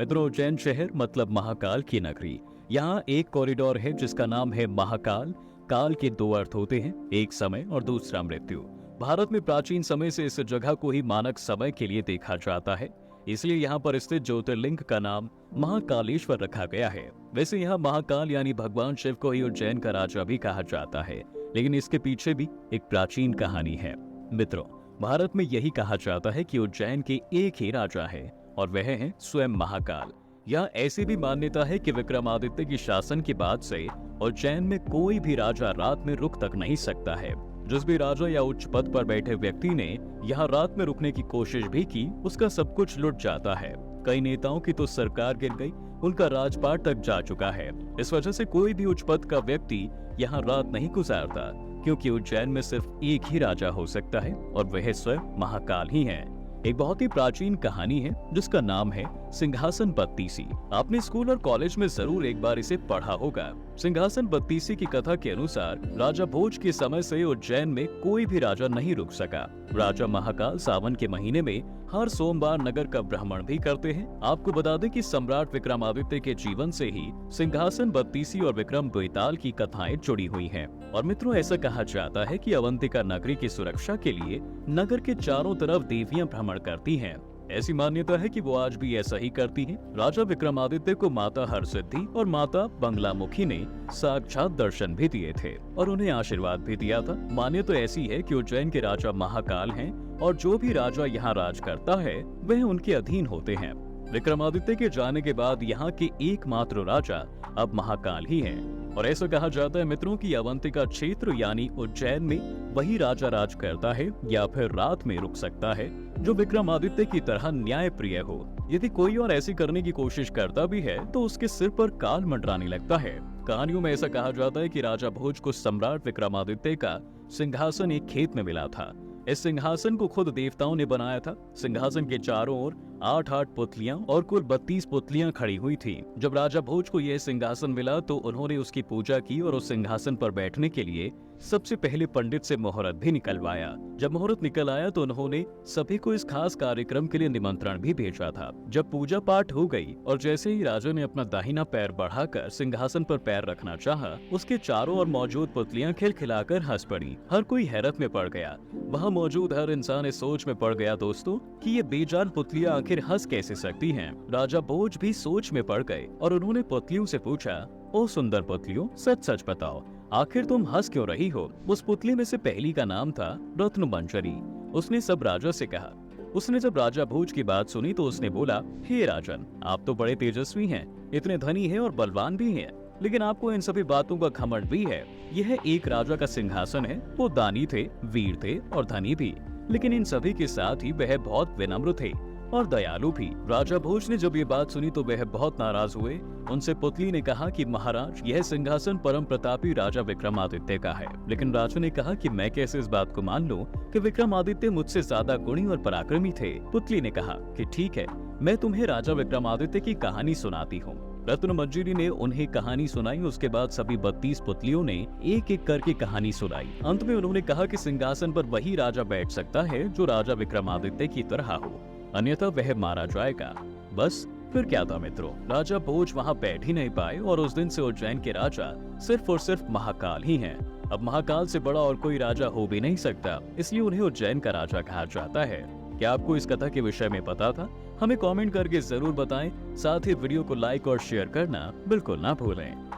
मित्रों, उज्जैन शहर मतलब महाकाल की नगरी। यहाँ एक कॉरिडोर है जिसका नाम है महाकाल। काल के दो अर्थ होते हैं, एक समय और दूसरा मृत्यु। भारत में प्राचीन समय से इस जगह को ही मानक समय के लिए देखा जाता है, इसलिए यहाँ पर स्थित ज्योतिर्लिंग का नाम महाकालेश्वर रखा गया है। वैसे यहाँ महाकाल यानी भगवान शिव को ही उज्जैन का राजा भी कहा जाता है, लेकिन इसके पीछे भी एक प्राचीन कहानी है। मित्रों, भारत में यही कहा जाता है कि उज्जैन के एक ही राजा है और वह है स्वयं महाकाल। यह ऐसी भी मान्यता है कि विक्रमादित्य की शासन के बाद से उज्जैन में कोई भी राजा रात में रुक तक नहीं सकता है। जिस भी राजा या उच्च पद पर बैठे व्यक्ति ने यहाँ रात में रुकने की कोशिश भी की, उसका सब कुछ लुट जाता है। कई नेताओं की तो सरकार गिर गई, उनका राजपाट तक जा चुका है। इस वजह से कोई भी उच्च पद का व्यक्ति यहाँ रात नहीं गुजारता, क्योंकि उज्जैन में सिर्फ एक ही राजा हो सकता है और वह स्वयं महाकाल ही है। एक बहुत ही प्राचीन कहानी है जिसका नाम है सिंहासन बत्तीसी। आपने स्कूल और कॉलेज में जरूर एक बार इसे पढ़ा होगा। सिंहासन बत्तीसी की कथा के अनुसार राजा भोज के समय से उज्जैन में कोई भी राजा नहीं रुक सका। राजा महाकाल सावन के महीने में हर सोमवार नगर का भ्रमण भी करते हैं। आपको बता दें कि सम्राट विक्रमादित्य के जीवन से ही सिंहासन बत्तीसी और विक्रम बेताल की कथाएं जुड़ी हुई हैं। और मित्रों, ऐसा कहा जाता है कि अवंतिका नगरी की सुरक्षा के लिए नगर के चारों तरफ देवियां भ्रमण करती हैं। ऐसी मान्यता है कि वो आज भी ऐसा ही करती हैं। राजा विक्रमादित्य को माता हरसिद्धि और माता बंगलामुखी ने साक्षात दर्शन भी दिए थे और उन्हें आशीर्वाद भी दिया था। मान्यता ऐसी है कि उज्जैन के राजा महाकाल हैं और जो भी राजा यहाँ राज करता है वह उनके अधीन होते हैं। विक्रमादित्य के जाने के बाद यहाँ के एकमात्र राजा अब महाकाल ही हैं। और ऐसा कहा जाता है मित्रों कि अवंतिका क्षेत्र यानी उज्जैन में वही राजा राज करता है या फिर रात में रुक सकता है जो विक्रमादित्य की तरह न्याय प्रिय हो। यदि कोई और ऐसी करने की कोशिश करता भी है तो उसके सिर पर काल मंडराने लगता है। कहानियों में ऐसा कहा जाता है कि राजा भोज को सम्राट विक्रमादित्य का सिंहासन एक खेत में मिला था। इस सिंहासन को खुद देवताओं ने बनाया था। सिंहासन के चारों ओर 8-8 पुतलियां और कुल 32 पुतलियां खड़ी हुई थीं। जब राजा भोज को यह सिंहासन मिला तो उन्होंने उसकी पूजा की और उस सिंहासन पर बैठने के लिए सबसे पहले पंडित से मुहूर्त भी निकलवाया। जब मुहूर्त निकल आया तो उन्होंने सभी को इस खास कार्यक्रम के लिए निमंत्रण भी भेजा था। जब पूजा पाठ हो गई और जैसे ही राजा ने अपना दाहिना पैर बढ़ाकर सिंहासन पर पैर रखना चाहा, उसके चारों ओर मौजूद पुतलियां खिलखिलाकर हंस पड़ी। हर कोई हैरत में पड़ गया। वहाँ मौजूद हर इंसान इस सोच में पड़ गया दोस्तों कि ये बेजान पुतलियां आखिर हंस कैसे सकती हैं। राजा भोज भी सोच में पड़ गए और उन्होंने पुतलियों से पूछा, ओ सुंदर पुतलियों, सच सच बताओ, आखिर तुम हंस क्यों रही हो? उस पुतली में से पहली का नाम था रत्न मंजरी। उसने सब राजा से कहा। उसने जब राजा भोज की बात सुनी तो उसने बोला, हे राजन, आप तो बड़े तेजस्वी हैं, इतने धनी हैं और बलवान भी हैं, लेकिन आपको इन सभी बातों का घमंड भी है। यह एक राजा का सिंहासन है। वो दानी थे, वीर थे और धनी भी, लेकिन इन सभी के साथ ही वह बहुत विनम्र थे और दयालु भी। राजा भोज ने जब ये बात सुनी तो वह बहुत नाराज हुए। उनसे पुतली ने कहा कि महाराज, यह सिंहासन परम प्रतापी राजा विक्रमादित्य का है। लेकिन राजा ने कहा कि मैं कैसे इस बात को मान लूं कि विक्रमादित्य मुझसे ज्यादा गुणी और पराक्रमी थे। पुतली ने कहा कि ठीक है, मैं तुम्हें राजा विक्रमादित्य की कहानी सुनाती हूँ। रत्न मंजरी ने उन्हें कहानी सुनाई। उसके बाद सभी 32 पुतलियों ने एक एक करके कहानी सुनाई। अंत में उन्होंने कहा कि सिंहासन पर वही राजा बैठ सकता है जो राजा विक्रमादित्य की तरह हो, अन्यथा वह मारा जाएगा। बस फिर क्या था मित्रों, राजा भोज वहाँ बैठ ही नहीं पाए और उस दिन से उज्जैन के राजा सिर्फ और सिर्फ महाकाल ही हैं। अब महाकाल से बड़ा और कोई राजा हो भी नहीं सकता, इसलिए उन्हें उज्जैन का राजा कहा जाता है। क्या आपको इस कथा के विषय में पता था? हमें कमेंट करके जरूर बताएं। साथ ही वीडियो को लाइक और शेयर करना बिल्कुल ना भूलें।